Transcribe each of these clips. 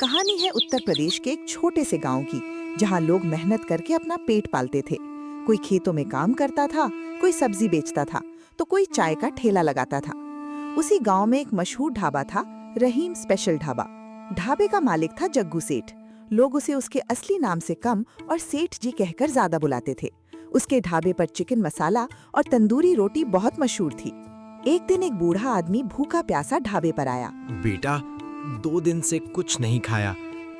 कहानी है उत्तर प्रदेश के एक छोटे से गांव की, जहां लोग मेहनत करके अपना पेट पालते थे। कोई खेतों में काम करता था, कोई सब्जी बेचता था, तो कोई चाय का ठेला लगाता था। उसी गांव में एक मशहूर ढाबा था, रहीम स्पेशल ढाबा। ढाबे का मालिक था जग्गू सेठ। लोग उसे उसके असली नाम से कम और सेठ जी कहकर ज्यादा बुलाते थे। उसके ढाबे पर चिकन मसाला और तंदूरी रोटी बहुत मशहूर थी। एक दिन एक बूढ़ा आदमी भूखा प्यासा ढाबे पर आया। बेटा, 2 दिन से कुछ नहीं खाया।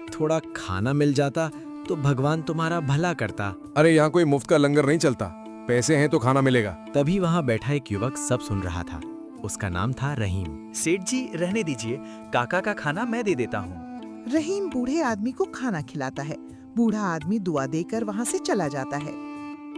थोड़ा खाना मिल जाता तो भगवान तुम्हारा भला करता। अरे यहाँ कोई मुफ्त का लंगर नहीं चलता, पैसे हैं तो खाना मिलेगा। तभी वहाँ बैठा एक युवक सब सुन रहा था। उसका नाम था रहीम। सेठ जी रहने दीजिए, काका का खाना मैं दे देता हूँ। रहीम बूढ़े आदमी को खाना खिलाता है। बूढ़ा आदमी दुआ देकर वहाँ से चला जाता है।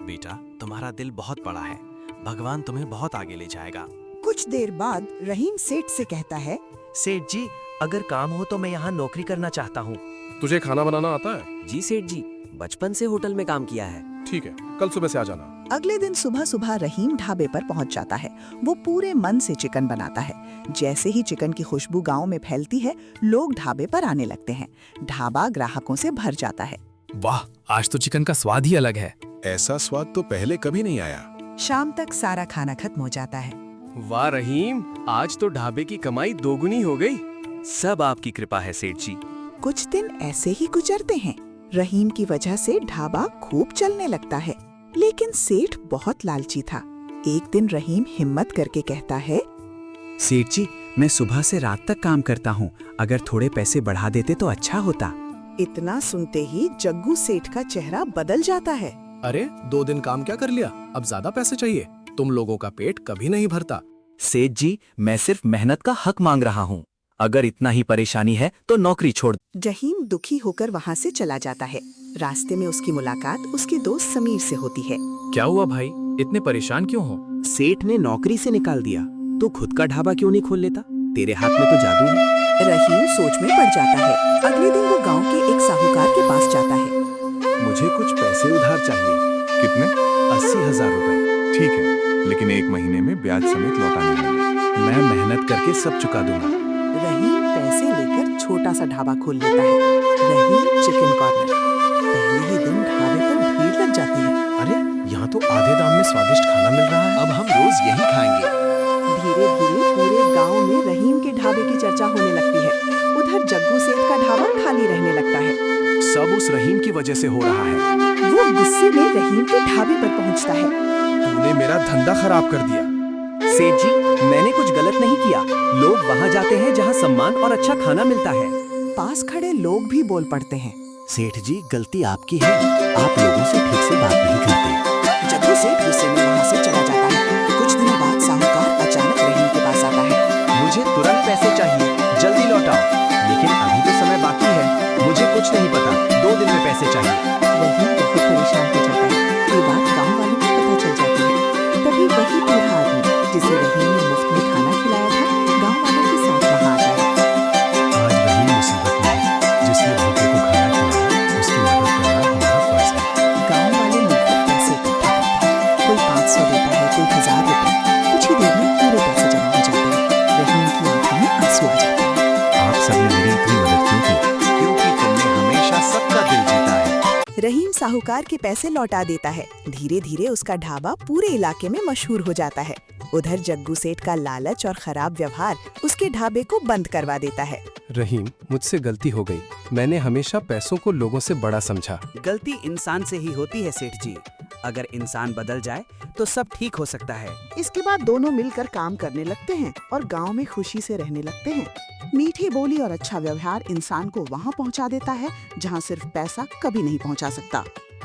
बेटा, तुम्हारा दिल बहुत बड़ा है, भगवान तुम्हें बहुत आगे ले जाएगा। कुछ देर बाद रहीम सेठ से कहता है, सेठ जी, अगर काम हो तो मैं यहाँ नौकरी करना चाहता हूँ। तुझे खाना बनाना आता है? जी सेठ जी, बचपन से होटल में काम किया है। ठीक है, कल सुबह से आ जाना। अगले दिन सुबह सुबह रहीम ढाबे पर पहुंच जाता है। वो पूरे मन से चिकन बनाता है। जैसे ही चिकन की खुशबू गांव में फैलती है, लोग ढाबे पर आने लगते हैं। ढाबा ग्राहकों से भर जाता है। वाह, आज तो चिकन का स्वाद ही अलग है। ऐसा स्वाद तो पहले कभी नहीं आया। शाम तक सारा खाना खत्म हो जाता है। वाह रहीम, आज तो ढाबे की कमाई दोगुनी हो गई। सब आपकी कृपा है सेठ जी। कुछ दिन ऐसे ही गुजरते हैं। रहीम की वजह से ढाबा खूब चलने लगता है, लेकिन सेठ बहुत लालची था। एक दिन रहीम हिम्मत करके कहता है, सेठ जी, मैं सुबह से रात तक काम करता हूँ, अगर थोड़े पैसे बढ़ा देते तो अच्छा होता। इतना सुनते ही जग्गू सेठ का चेहरा बदल जाता है। अरे 2 दिन काम क्या कर लिया, अब ज्यादा पैसे चाहिए? तुम लोगों का पेट कभी नहीं भरता। सेठ जी, मैं सिर्फ मेहनत का हक मांग रहा हूँ। अगर इतना ही परेशानी है तो नौकरी छोड़। रहीम दुखी होकर वहाँ से चला जाता है। रास्ते में उसकी मुलाकात उसके दोस्त समीर से होती है। क्या हुआ भाई, इतने परेशान क्यों हो? सेठ ने नौकरी से निकाल दिया, तो खुद का ढाबा क्यों नहीं खोल लेता? तेरे हाथ में तो जादू है। रहीम सोच में पड़ जाता है। अगले दिन वो गांव के एक साहूकार के पास जाता है। मुझे कुछ पैसे उधार चाहिए। कितने? 80,000 रुपए। ठीक है, लेकिन 1 महीने में ब्याज समेत लौटाने होंगे। मैं मेहनत करके सब चुका दूंगा। रहीम पैसे लेकर छोटा सा ढाबा खोल लेता है, रहीम चिकन कॉर्नर। पहले ही दिन ढाबे पर भीड़ लग जाती है। अरे, यहाँ तो आधे दाम में स्वादिष्ट खाना मिल रहा है। अब हम रोज यही खाएंगे। धीरे धीरे पूरे गांव में रहीम के ढाबे की चर्चा होने लगती है। उधर जग्गू सेठ का ढाबा खाली रहने लगता है। सब उस रहीम की वजह से हो रहा है। वो गुस्से में रहीम के ढाबे पर पहुंचता है। तूने मेरा धंधा खराब कर दिया। सेठ जी, मैंने कुछ गलत नहीं किया। लोग वहाँ जाते हैं जहाँ सम्मान और अच्छा खाना मिलता है। पास खड़े लोग भी बोल पड़ते हैं, सेठ जी, गलती आपकी है, आप लोगों से ठीक से बात नहीं करते। जग्गू सेठ गुस्से में वहाँ से चला जाता है। कुछ दिनों बाद साहूकार अचानक रहीम के पास आता है। मुझे तुरंत पैसे चाहिए, जल्दी लौटाओ। लेकिन अभी तो समय बाकी है, मुझे कुछ नहीं पता। 2 दिन में पैसे चाहिए। रहीम बहुत परेशान हो जाता है। ये बात गांव वालों को पता चल जाती है। तभी वही बूढ़ा आदमी जिसे रहीम ने मुफ्त में खाना खिलाया था, गांव वालों के साथ वहाँ आता है। आज रहीम मुसीबत में है, जिसने भूखे को खाना खिलाया, उसकी मदद करना हमारा फर्ज है। गांव वाले मिलकर पैसे इकट्ठा करते हैं। कोई 500 देता है, कोई 1000 रुपए। कुछ ही देर में पूरे पैसे जमा हो जाते हैं। रहीम की आंखों में आंसू आ जाते हैं। आप सबने मेरी इतनी मदद क्यों की? क्योंकि तुमने हमेशा सबका दिल जीता है। रहीम साहूकार के पैसे लौटा देता है। धीरे धीरे उसका ढाबा पूरे इलाके में मशहूर हो जाता है। उधर जग्गू सेठ का लालच और खराब व्यवहार उसके ढाबे को बंद करवा देता है। रहीम, मुझसे गलती हो गई। मैंने हमेशा पैसों को लोगों से बड़ा समझा। गलती इंसान से ही होती है सेठ जी। अगर इंसान बदल जाए तो सब ठीक हो सकता है। इसके बाद दोनों मिलकर काम करने लगते हैं और गांव में खुशी से रहने लगते हैं। मीठी बोली और अच्छा व्यवहार इंसान को वहां पहुंचा देता है जहां सिर्फ पैसा कभी नहीं पहुंचा सकता।